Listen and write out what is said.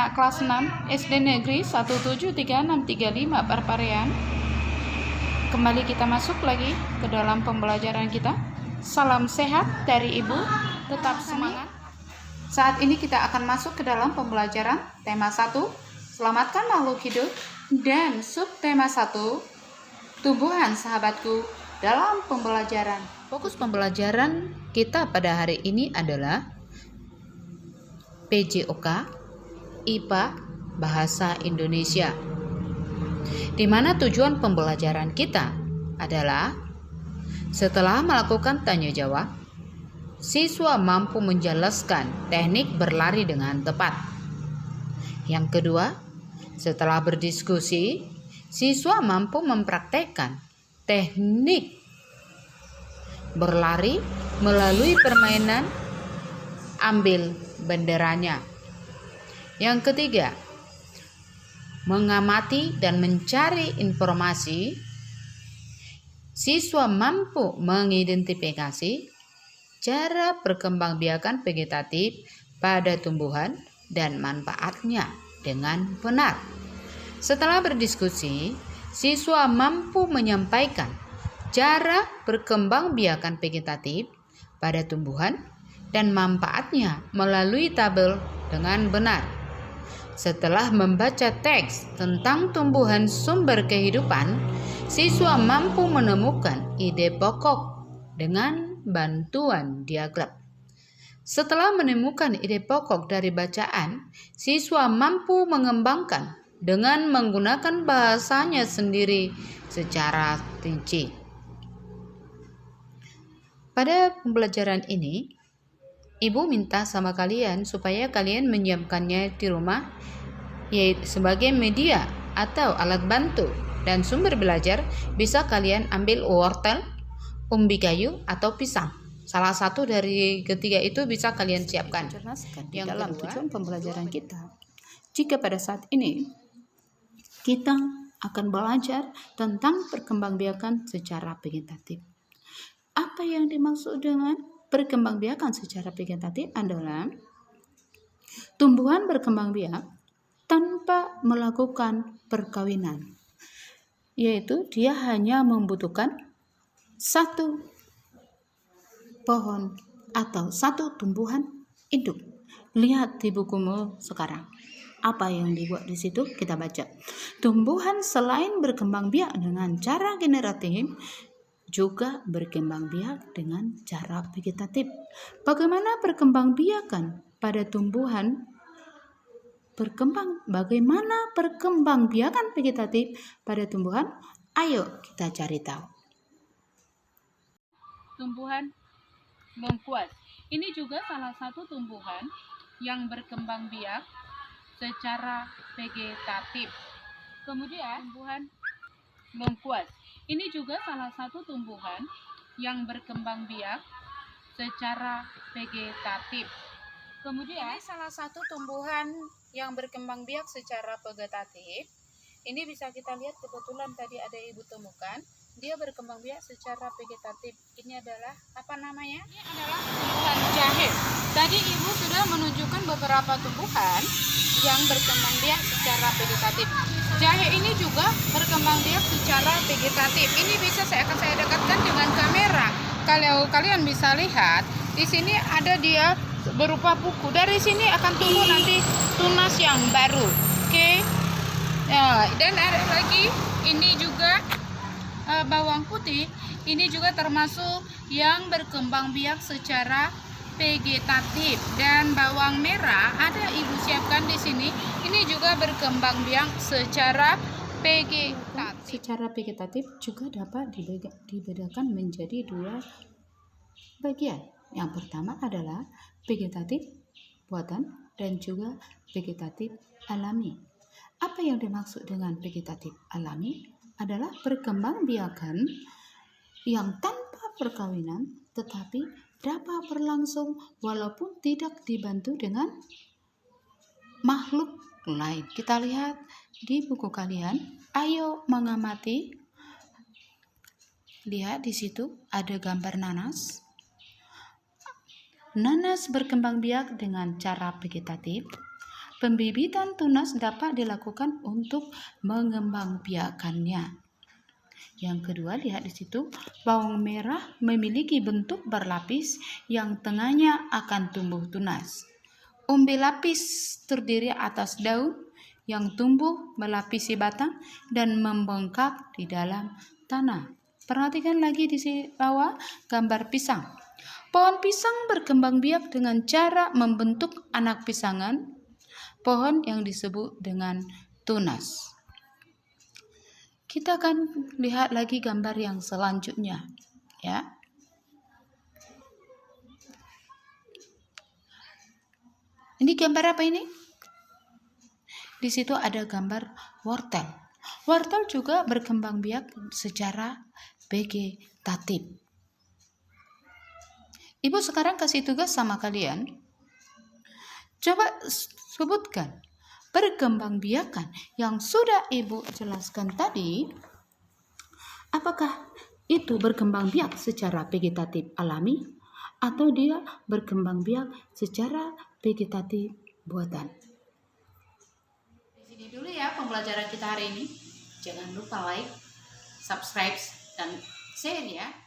anak kelas 6 SD Negeri 173635 Parparean. Kembali kita masuk lagi ke dalam pembelajaran kita. Salam sehat dari Ibu, tetap semangat. Saat ini kita akan masuk ke dalam pembelajaran tema 1, selamatkan makhluk hidup, dan subtema 1, tumbuhan sahabatku dalam pembelajaran. Fokus pembelajaran kita pada hari ini adalah PJOK IPA Bahasa Indonesia, di mana tujuan pembelajaran kita adalah setelah melakukan tanya jawab, siswa mampu menjelaskan teknik berlari dengan tepat. Yang kedua, setelah berdiskusi, siswa mampu mempraktekkan teknik berlari melalui permainan ambil benderanya. Yang ketiga, mengamati dan mencari informasi. Siswa mampu mengidentifikasi cara perkembangbiakan vegetatif pada tumbuhan dan manfaatnya dengan benar. Setelah berdiskusi, siswa mampu menyampaikan cara perkembangbiakan vegetatif pada tumbuhan dan manfaatnya melalui tabel dengan benar. Setelah membaca teks tentang tumbuhan sumber kehidupan, siswa mampu menemukan ide pokok dengan bantuan diagram. Setelah menemukan ide pokok dari bacaan, siswa mampu mengembangkan dengan menggunakan bahasanya sendiri secara rinci. Pada pembelajaran ini, Ibu minta sama kalian supaya kalian menyiapkannya di rumah, yaitu sebagai media atau alat bantu dan sumber belajar. Bisa kalian ambil wortel, umbi kayu, atau pisang. Salah satu dari ketiga itu bisa kalian siapkan. Yang dalam tujuan pembelajaran kita, jika pada saat ini kita akan belajar tentang perkembangbiakan secara vegetatif. Apa yang dimaksud dengan perkembangbiakan secara vegetatif adalah tumbuhan berkembang biak tanpa melakukan perkawinan, yaitu dia hanya membutuhkan satu pohon atau satu tumbuhan induk. Lihat di bukumu sekarang, apa yang dibuat di situ kita baca. Tumbuhan selain berkembang biak dengan cara generatif, juga berkembang biak dengan cara vegetatif. Bagaimana perkembangbiakan pada tumbuhan bagaimana perkembangbiakan vegetatif pada tumbuhan? Ayo kita cari tahu. Tumbuhan lengkuas. Ini juga salah satu tumbuhan yang berkembang biak secara vegetatif. Kemudian tumbuhan lengkuas. Ini juga salah satu tumbuhan yang berkembang biak secara vegetatif. Kemudian ini salah satu tumbuhan yang berkembang biak secara vegetatif. Ini bisa kita lihat, kebetulan tadi ada Ibu temukan, dia berkembang biak secara vegetatif. Ini adalah apa namanya? Ini adalah tumbuhan jahe. Tadi Ibu sudah menunjukkan beberapa tumbuhan yang berkembang biak secara vegetatif. Jahe ini juga berkembang biak secara vegetatif. Ini bisa saya dekatkan dengan kamera. Kalau kalian bisa lihat, di sini ada dia berupa buku. Dari sini akan tumbuh nanti tunas yang baru. Oke. Ya, dan ada lagi ini juga bawang putih. Ini juga termasuk yang berkembang biak secara vegetatif, dan bawang merah ada Ibu siapkan di sini. Ini juga berkembang biak secara vegetatif. Secara vegetatif juga dapat dibedakan menjadi dua bagian. Yang pertama adalah vegetatif buatan dan juga vegetatif alami. Apa yang dimaksud dengan vegetatif alami? Adalah perkembangbiakan yang tanpa perkawinan tetapi dapat berlangsung walaupun tidak dibantu dengan makhluk lain. Kita lihat di buku kalian. Ayo mengamati. Lihat di situ ada gambar nanas. Nanas berkembang biak dengan cara vegetatif. Pembibitan tunas dapat dilakukan untuk mengembangbiakannya. Yang kedua, lihat di situ, bawang merah memiliki bentuk berlapis yang tengahnya akan tumbuh tunas. Umbi lapis terdiri atas daun yang tumbuh melapisi batang dan membengkak di dalam tanah. Perhatikan lagi di bawah gambar pisang. Pohon pisang berkembang biak dengan cara membentuk anak pisangan, pohon yang disebut dengan tunas. Kita akan lihat lagi gambar yang selanjutnya, ya. Ini gambar apa ini? Di situ ada gambar wortel. Wortel juga berkembang biak secara vegetatif. Ibu sekarang kasih tugas sama kalian. Coba sebutkan perkembangbiakan yang sudah Ibu jelaskan tadi, apakah itu berkembang biak secara vegetatif alami atau dia berkembang biak secara vegetatif buatan? Di sini dulu ya pembelajaran kita hari ini. Jangan lupa like, subscribe, dan share ya.